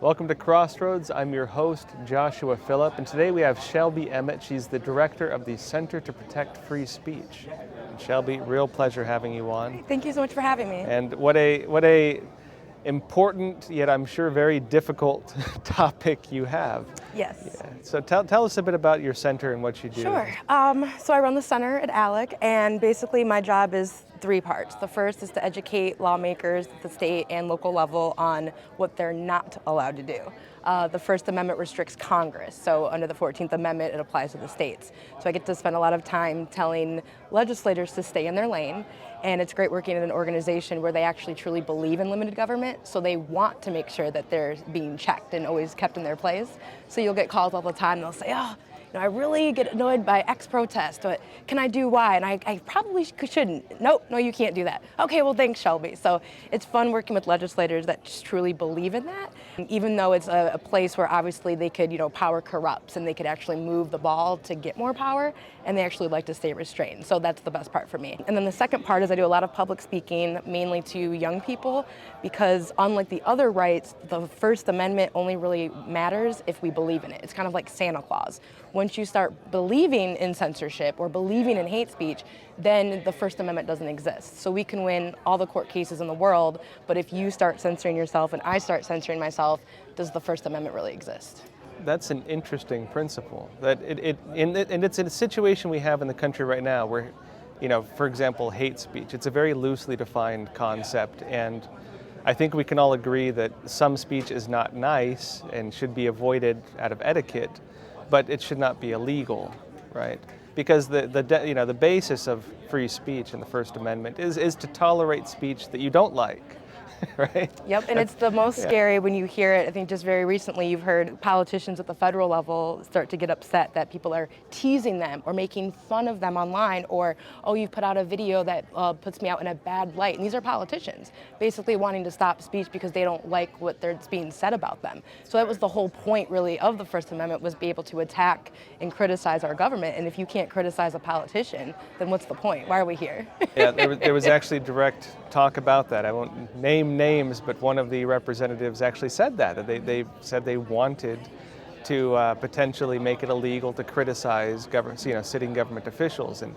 Welcome to Crossroads. I'm your host, Joshua Phillip, and today we have Shelby Emmett. She's the director of the Center to Protect Free Speech. And Shelby, real pleasure having you on. Thank you so much for having me. And what a important, yet I'm sure very difficult topic you have. Yes. Yeah. So tell us a bit about your center and what you do. Sure. So I run the center at ALEC, and basically my job is three parts. The first is to educate lawmakers at the state and local level on what they're not allowed to do. The First Amendment restricts Congress, so under the 14th Amendment it applies to the states. So I get to spend a lot of time telling legislators to stay in their lane, and it's great working in an organization where they actually truly believe in limited government, so they want to make sure that they're being checked and always kept in their place. So you'll get calls all the time, they'll say, I really get annoyed by X protest, but can I do Y? And I probably shouldn't. No, you can't do that. Okay, well, thanks, Shelby. So it's fun working with legislators that just truly believe in that. And even though it's a place where obviously they could, power corrupts and they could actually move the ball to get more power, and they actually like to stay restrained. So that's the best part for me. And then the second part is I do a lot of public speaking, mainly to young people, because unlike the other rights, the First Amendment only really matters if we believe in it. It's kind of like Santa Claus. Once you start believing in censorship or believing in hate speech, then the First Amendment doesn't exist. So we can win all the court cases in the world, but if you start censoring yourself and I start censoring myself, does the First Amendment really exist? That's an interesting principle. That and it's a situation we have in the country right now where, for example, hate speech. It's a very loosely defined concept, and I think we can all agree that some speech is not nice and should be avoided out of etiquette, but it should not be illegal, right? Because the basis of free speech in the First Amendment is to tolerate speech that you don't like. Right? Yep, and it's the most scary when you hear it. I think just very recently you've heard politicians at the federal level start to get upset that people are teasing them or making fun of them online, or, you've put out a video that puts me out in a bad light. And these are politicians basically wanting to stop speech because they don't like that's being said about them. So that was the whole point really of the First Amendment, was be able to attack and criticize our government. And if you can't criticize a politician, then what's the point? Why are we here? Yeah, there was actually direct talk about that. I won't name names, but one of the representatives actually said that they said they wanted to potentially make it illegal to criticize sitting government officials, and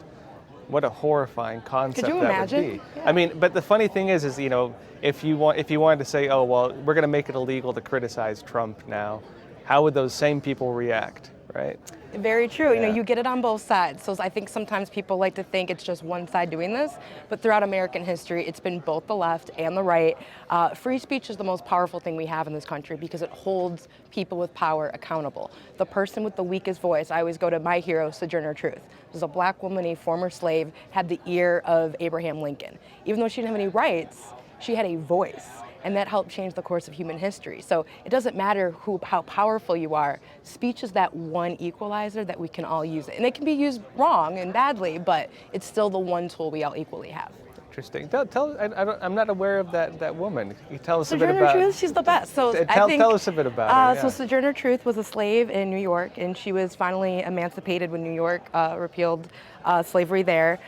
what a horrifying concept Could you that imagine? would be. Yeah. I mean, but the funny thing is if you wanted to say, we're going to make it illegal to criticize Trump now, how would those same people react, right? Very true. Yeah. You get it on both sides. So I think sometimes people like to think it's just one side doing this, but throughout American history, it's been both the left and the right. Free speech is the most powerful thing we have in this country because it holds people with power accountable. The person with the weakest voice, I always go to my hero, Sojourner Truth. There's a black woman, a former slave, had the ear of Abraham Lincoln. Even though she didn't have any rights, she had a voice. And that helped change the course of human history. So it doesn't matter how powerful you are. Speech is that one equalizer that we can all use it. And it can be used wrong and badly, but it's still the one tool we all equally have. Interesting. I'm not aware of that woman. Can you tell us a bit Sojourner about Truth, she's the best. So tell us a bit about her. Yeah. So Sojourner Truth was a slave in New York, and she was finally emancipated when New York repealed slavery there.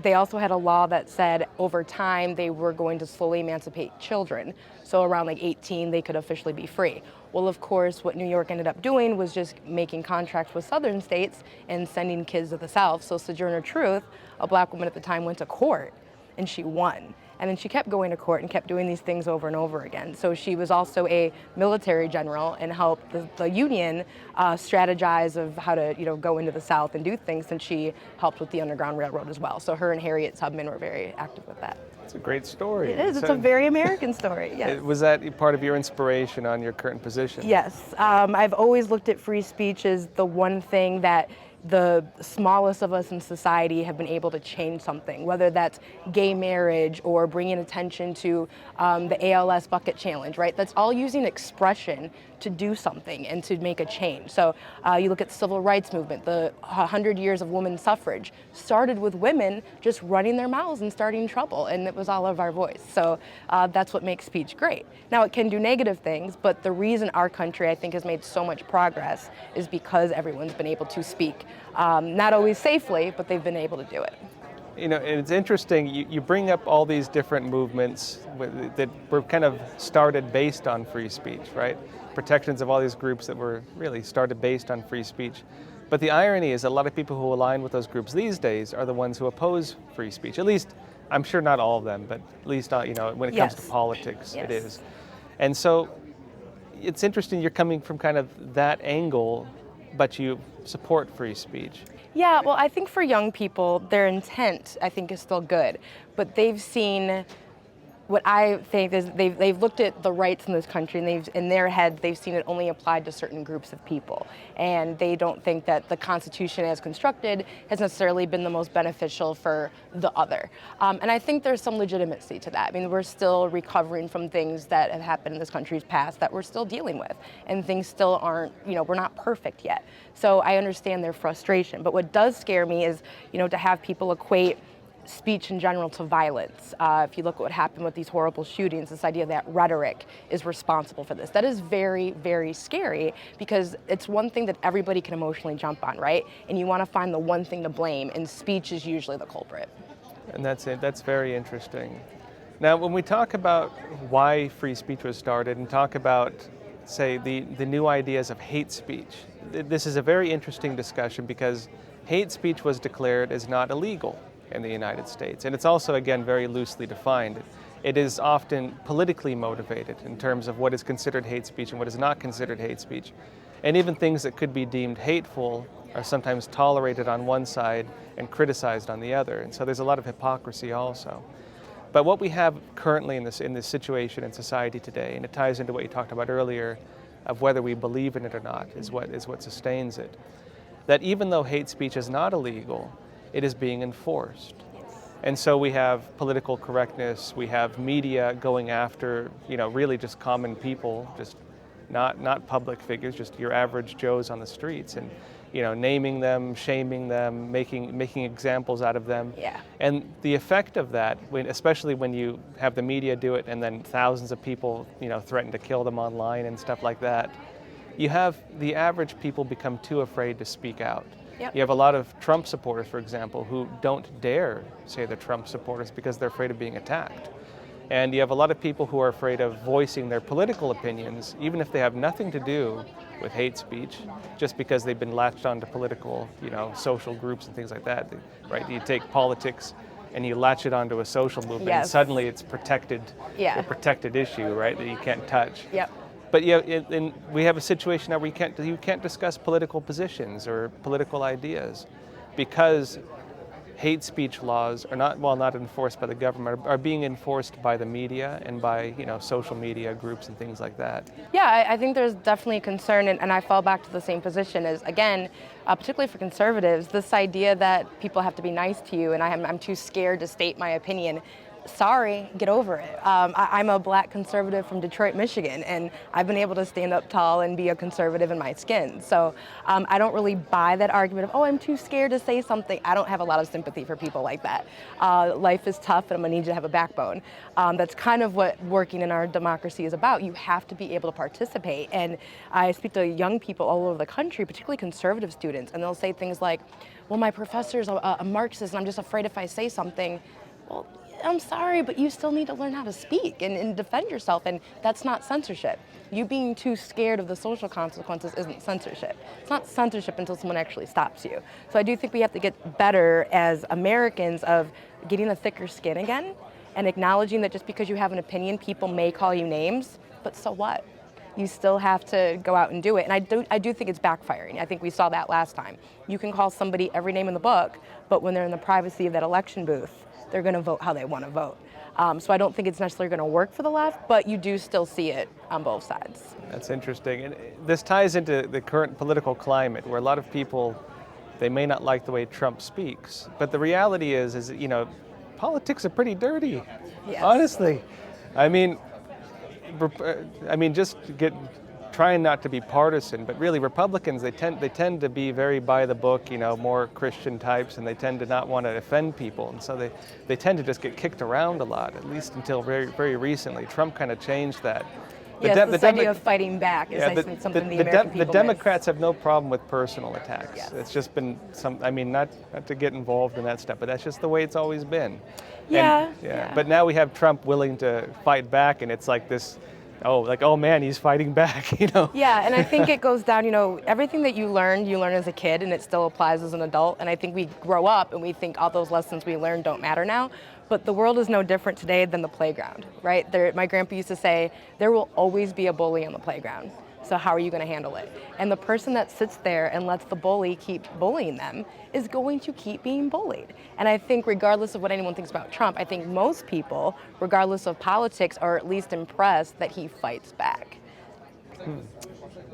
They also had a law that said over time they were going to slowly emancipate children. So around 18, they could officially be free. Well, of course, what New York ended up doing was just making contracts with southern states and sending kids to the South. So Sojourner Truth, a black woman at the time, went to court and she won. And then she kept going to court and kept doing these things over and over again. So she was also a military general and helped the Union strategize of how to go into the South and do things, and she helped with the Underground Railroad as well. So her and Harriet Tubman were very active with that. It's a great story. It is. It's a very American story, yes. Was that part of your inspiration on your current position? Yes. I've always looked at free speech as the one thing that the smallest of us in society have been able to change something, whether that's gay marriage or bringing attention to the ALS bucket challenge, right? That's all using expression to do something and to make a change. So you look at the civil rights movement, the 100 years of women's suffrage started with women just running their mouths and starting trouble, and it was all of our voice. So that's what makes speech great. Now it can do negative things, but the reason our country, I think, has made so much progress is because everyone's been able to speak. Not always safely, but they've been able to do it. You know, and it's interesting, you bring up all these different movements that were kind of started based on free speech, right? Protections of all these groups that were really started based on free speech. But the irony is a lot of people who align with those groups these days are the ones who oppose free speech. At least, I'm sure not all of them, but at least when it comes to politics, it is. And so it's interesting you're coming from kind of that angle, but you support free speech. Yeah, well, I think for young people, their intent, I think, is still good. But they've seen, what I think is they've looked at the rights in this country, and in their head, they've seen it only applied to certain groups of people. And they don't think that the Constitution as constructed has necessarily been the most beneficial for the other. And I think there's some legitimacy to that. I mean, we're still recovering from things that have happened in this country's past that we're still dealing with. And things still aren't, we're not perfect yet. So I understand their frustration. But what does scare me is, to have people equate speech in general to violence. If you look at what happened with these horrible shootings, this idea that rhetoric is responsible for this. That is very, very scary, because it's one thing that everybody can emotionally jump on, right? And you want to find the one thing to blame, and speech is usually the culprit. And that's it. That's very interesting. Now, when we talk about why free speech was started and talk about, say, the new ideas of hate speech, this is a very interesting discussion because hate speech was declared as not illegal in the United States. And it's also, again, very loosely defined. It is often politically motivated in terms of what is considered hate speech and what is not considered hate speech. And even things that could be deemed hateful are sometimes tolerated on one side and criticized on the other. And so there's a lot of hypocrisy also. But what we have currently in this situation in society today, and it ties into what you talked about earlier of whether we believe in it or not, is what sustains it. That even though hate speech is not illegal, it is being enforced. And so we have political correctness, we have media going after, really just common people, just not public figures, just your average Joes on the streets, and naming them, shaming them, making examples out of them. Yeah. And the effect of that, especially when you have the media do it and then thousands of people, threaten to kill them online and stuff like that, you have the average people become too afraid to speak out. Yep. You have a lot of Trump supporters, for example, who don't dare say they're Trump supporters because they're afraid of being attacked. And you have a lot of people who are afraid of voicing their political opinions, even if they have nothing to do with hate speech, just because they've been latched onto political, social groups and things like that, right? You take politics and you latch it onto a social movement, and suddenly it's protected, a protected issue, right, that you can't touch. Yep. But we have a situation now where you can't discuss political positions or political ideas because hate speech laws are not enforced by the government, are being enforced by the media and by social media groups and things like that. Yeah, I think there's definitely a concern, and I fall back to the same position as, again, particularly for conservatives, this idea that people have to be nice to you and I'm too scared to state my opinion. Sorry, get over it. I'm a black conservative from Detroit, Michigan, and I've been able to stand up tall and be a conservative in my skin. So I don't really buy that argument of, I'm too scared to say something. I don't have a lot of sympathy for people like that. Life is tough, and I'm gonna need you to have a backbone. That's kind of what working in our democracy is about. You have to be able to participate. And I speak to young people all over the country, particularly conservative students, and they'll say things like, well, my professor's a Marxist, and I'm just afraid if I say something, well, I'm sorry, but you still need to learn how to speak and defend yourself, and that's not censorship. You being too scared of the social consequences isn't censorship. It's not censorship until someone actually stops you. So I do think we have to get better as Americans of getting a thicker skin again and acknowledging that just because you have an opinion, people may call you names, but so what? You still have to go out and do it. And I do think it's backfiring. I think we saw that last time. You can call somebody every name in the book, but when they're in the privacy of that election booth, they're going to vote how they want to vote. So I don't think it's necessarily going to work for the left, but you do still see it on both sides. That's interesting. And this ties into the current political climate where a lot of people, they may not like the way Trump speaks, but the reality is politics are pretty dirty. Yes. Honestly. Just trying not to be partisan, but really Republicans, they tend to be very by the book, more Christian types, and they tend to not want to offend people, and so they tend to just get kicked around a lot, at least until very, very recently. Trump kind of changed that. Yes, this idea of fighting back is, I think, something the American people the Democrats miss. have no problem with personal attacks. Yes. It's just been I mean, not to get involved in that stuff, but that's just the way it's always been. Yeah. But now we have Trump willing to fight back, and it's like this, oh man, he's fighting back, you know? Yeah, and I think it goes down, everything that you learn as a kid, and it still applies as an adult. And I think we grow up and we think all those lessons we learned don't matter now. But the world is no different today than the playground, right? My grandpa used to say, there will always be a bully on the playground. So how are you going to handle it? And the person that sits there and lets the bully keep bullying them is going to keep being bullied. And I think regardless of what anyone thinks about Trump, I think most people, regardless of politics, are at least impressed that he fights back.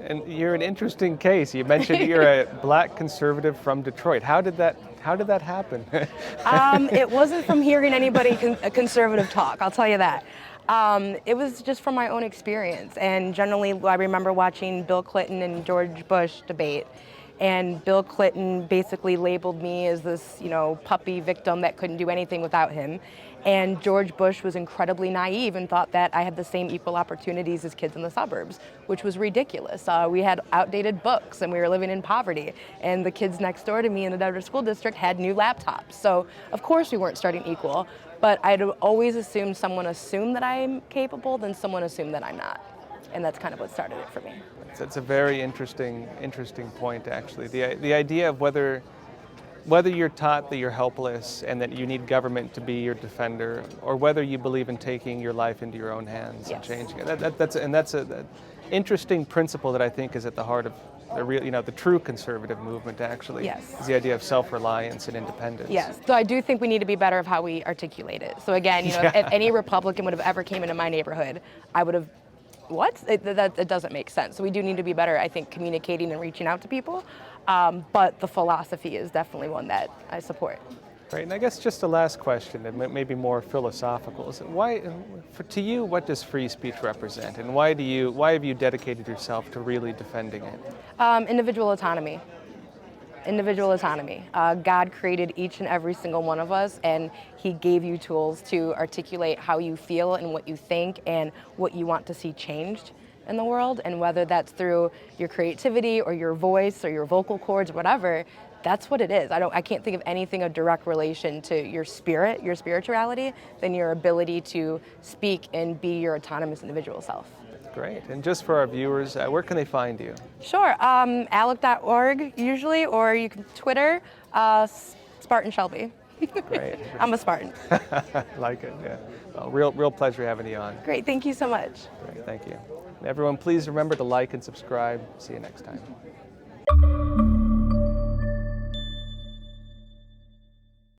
And you're an interesting case. You mentioned you're a black conservative from Detroit. How did that happen? It wasn't from hearing anybody conservative talk, I'll tell you that. It was just from my own experience. And generally, I remember watching Bill Clinton and George Bush debate. And Bill Clinton basically labeled me as this, puppy victim that couldn't do anything without him. And George Bush was incredibly naive and thought that I had the same equal opportunities as kids in the suburbs, which was ridiculous. We had outdated books and we were living in poverty. And the kids next door to me in the Denver School District had new laptops. So of course we weren't starting equal, but I'd always assumed someone assumed that I'm capable, then someone assumed that I'm not. And that's kind of what started it for me. It's a very interesting point, actually. The idea of whether you're taught that you're helpless and that you need government to be your defender, or whether you believe in taking your life into your own hands and changing it. That's an interesting principle that I think is at the heart of the true conservative movement, actually. Yes. Is the idea of self-reliance and independence. Yes. So I do think we need to be better of how we articulate it. So again, if any Republican would have ever came into my neighborhood, I would have, what? It doesn't make sense. So we do need to be better, I think, communicating and reaching out to people. But the philosophy is definitely one that I support. Right, and I guess just the last question, and maybe more philosophical, is to you, what does free speech represent, and why have you dedicated yourself to really defending it? Individual autonomy. Individual autonomy. God created each and every single one of us, and He gave you tools to articulate how you feel and what you think and what you want to see changed in the world. And whether that's through your creativity or your voice or your vocal cords or whatever, that's what it is. I can't think of anything of direct relation to your spirit, your spirituality, than your ability to speak and be your autonomous individual self. Great. And just for our viewers, where can they find you? Sure. ALEC.org usually, or you can Twitter, Spartan Shelby. Great. I'm a Spartan. Like it, yeah. Well, real pleasure having you on. Great. Thank you so much. Great, thank you. And everyone, please remember to like and subscribe. See you next time.